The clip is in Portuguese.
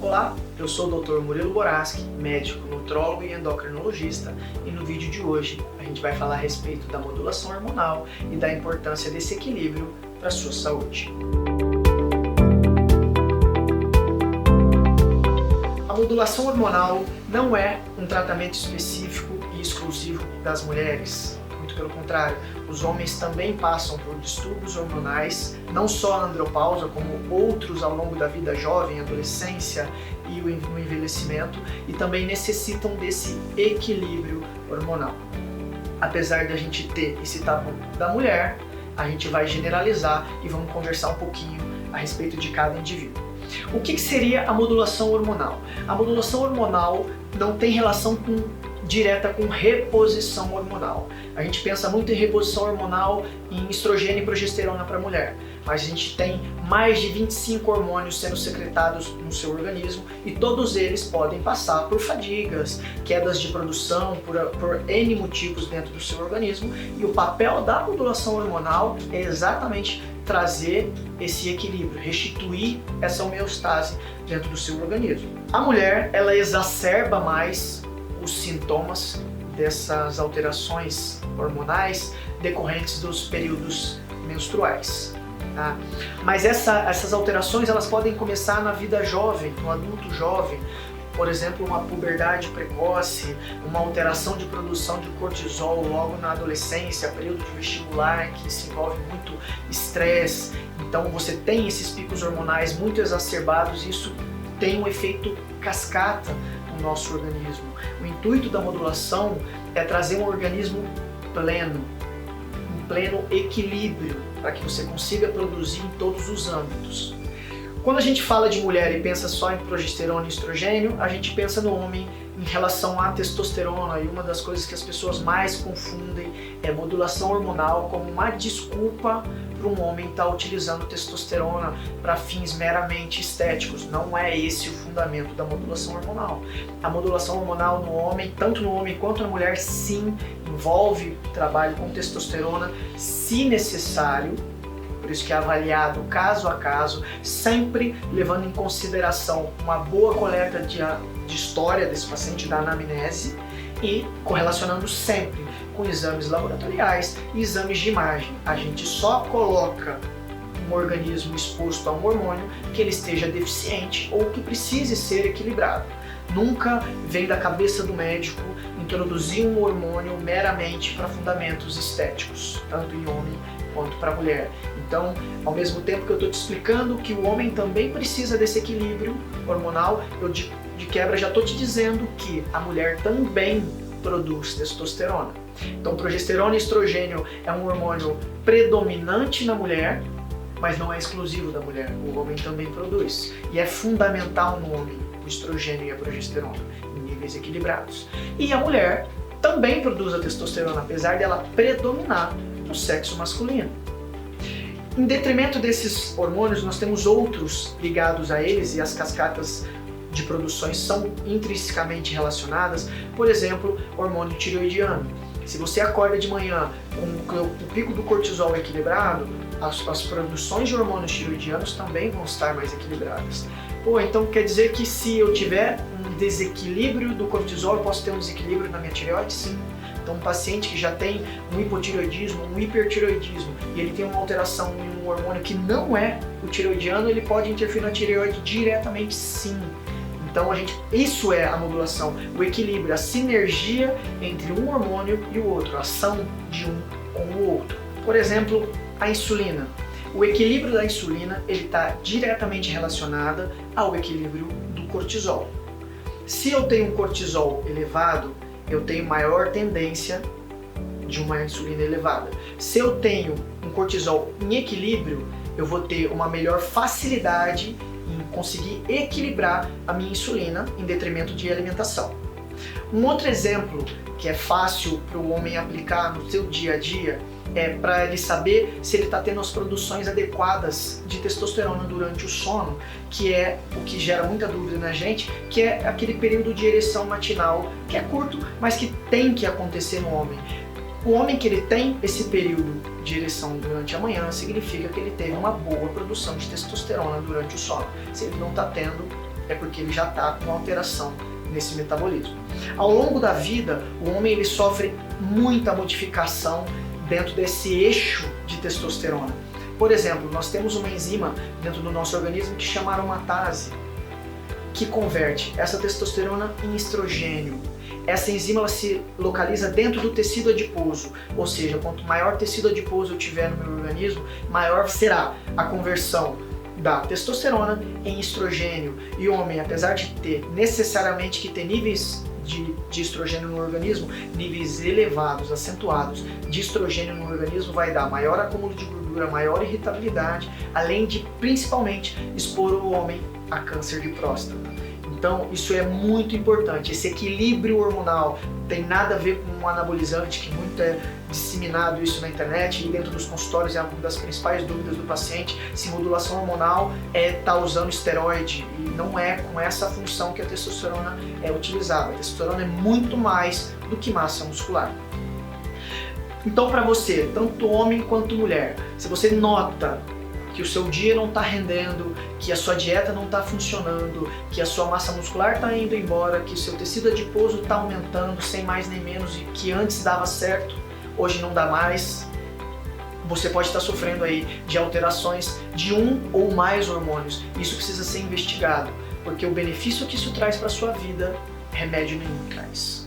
Olá, eu sou o Dr. Murilo Boraski, médico, nutrólogo e endocrinologista, e no vídeo de hoje a gente vai falar a respeito da modulação hormonal e da importância desse equilíbrio para a sua saúde. A modulação hormonal não é um tratamento específico e exclusivo das mulheres. Muito pelo contrário, os homens também passam por distúrbios hormonais, não só a andropausa, como outros ao longo da vida jovem, adolescência e o envelhecimento, e também necessitam desse equilíbrio hormonal. Apesar de a gente ter esse tabu da mulher, a gente vai generalizar e vamos conversar um pouquinho a respeito de cada indivíduo. O que seria a modulação hormonal? A modulação hormonal não tem relação direta com reposição hormonal. A gente pensa muito em reposição hormonal, em estrogênio e progesterona para a mulher, mas a gente tem mais de 25 hormônios sendo secretados no seu organismo e todos eles podem passar por fadigas, quedas de produção, por N motivos dentro do seu organismo, e o papel da modulação hormonal é exatamente trazer esse equilíbrio, restituir essa homeostase dentro do seu organismo. A mulher, ela exacerba mais os sintomas dessas alterações hormonais decorrentes dos períodos menstruais. Tá? Mas essas alterações elas podem começar na vida jovem, no adulto jovem, por exemplo, uma puberdade precoce, uma alteração de produção de cortisol logo na adolescência, período de vestibular que se envolve muito estresse. Então você tem esses picos hormonais muito exacerbados e isso tem um efeito cascata no nosso organismo. O intuito da modulação é trazer um organismo pleno, um pleno equilíbrio, para que você consiga produzir em todos os âmbitos. Quando a gente fala de mulher e pensa só em progesterona e estrogênio, a gente pensa no homem em relação à testosterona, e uma das coisas que as pessoas mais confundem é modulação hormonal como uma desculpa para um homem estar utilizando testosterona para fins meramente estéticos. Não é esse o fundamento da modulação hormonal. A modulação hormonal no homem, tanto no homem quanto na mulher, sim, envolve trabalho com testosterona, se necessário. Por isso que é avaliado caso a caso, sempre levando em consideração uma boa coleta de história desse paciente, da anamnese, e correlacionando sempre com exames laboratoriais e exames de imagem. A gente só coloca um organismo exposto a um hormônio que ele esteja deficiente ou que precise ser equilibrado. Nunca vem da cabeça do médico introduzir um hormônio meramente para fundamentos estéticos, tanto em homem quanto para mulher. Então, ao mesmo tempo que eu estou te explicando que o homem também precisa desse equilíbrio hormonal, eu de quebra já estou te dizendo que a mulher também produz testosterona. Então, progesterona e estrogênio é um hormônio predominante na mulher, mas não é exclusivo da mulher. O homem também produz. E é fundamental no homem o estrogênio e a progesterona em níveis equilibrados. E a mulher também produz a testosterona, apesar dela predominar no sexo masculino. Em detrimento desses hormônios, nós temos outros ligados a eles, e as cascatas de produções são intrinsecamente relacionadas. Por exemplo, hormônio tireoidiano. Se você acorda de manhã com o pico do cortisol equilibrado, as produções de hormônios tireoidianos também vão estar mais equilibradas. Então quer dizer que se eu tiver um desequilíbrio do cortisol, eu posso ter um desequilíbrio na minha tireoide? Sim. Então, um paciente que já tem um hipotireoidismo, um hipertireoidismo, e ele tem uma alteração em um hormônio que não é o tireoidiano, ele pode interferir na tireoide diretamente, sim. Então, isso é a modulação, o equilíbrio, a sinergia entre um hormônio e o outro, a ação de um com o outro. Por exemplo, a insulina. O equilíbrio da insulina está diretamente relacionado ao equilíbrio do cortisol. Se eu tenho um cortisol elevado, eu tenho maior tendência de uma insulina elevada. Se eu tenho um cortisol em equilíbrio, eu vou ter uma melhor facilidade em conseguir equilibrar a minha insulina em detrimento de alimentação. Um outro exemplo que é fácil para o homem aplicar no seu dia a dia é para ele saber se ele está tendo as produções adequadas de testosterona durante o sono, que é o que gera muita dúvida na gente, que é aquele período de ereção matinal, que é curto, mas que tem que acontecer no homem. O homem que ele tem esse período de ereção durante a manhã significa que ele teve uma boa produção de testosterona durante o sono. Se ele não está tendo, é porque ele já está com alteração nesse metabolismo. Ao longo da vida, o homem ele sofre muita modificação dentro desse eixo de testosterona. Por exemplo, nós temos uma enzima dentro do nosso organismo que chama aromatase, que converte essa testosterona em estrogênio. Essa enzima ela se localiza dentro do tecido adiposo, ou seja, quanto maior tecido adiposo eu tiver no meu organismo, maior será a conversão da testosterona em estrogênio. E o homem, apesar de ter necessariamente que ter níveis de estrogênio no organismo, níveis elevados, acentuados de estrogênio no organismo vai dar maior acúmulo de gordura, maior irritabilidade, além de principalmente expor o homem a câncer de próstata. Então isso é muito importante, esse equilíbrio hormonal tem nada a ver com um anabolizante, que muito é disseminado isso na internet e dentro dos consultórios é uma das principais dúvidas do paciente, se modulação hormonal é estar usando esteroide, e não é com essa função que a testosterona é utilizada. A testosterona é muito mais do que massa muscular. Então para você, tanto homem quanto mulher, se você nota que o seu dia não está rendendo, que a sua dieta não está funcionando, que a sua massa muscular está indo embora, que o seu tecido adiposo está aumentando sem mais nem menos e que antes dava certo, hoje não dá mais, você pode estar sofrendo aí de alterações de um ou mais hormônios. Isso precisa ser investigado, porque o benefício que isso traz para a sua vida, remédio nenhum traz.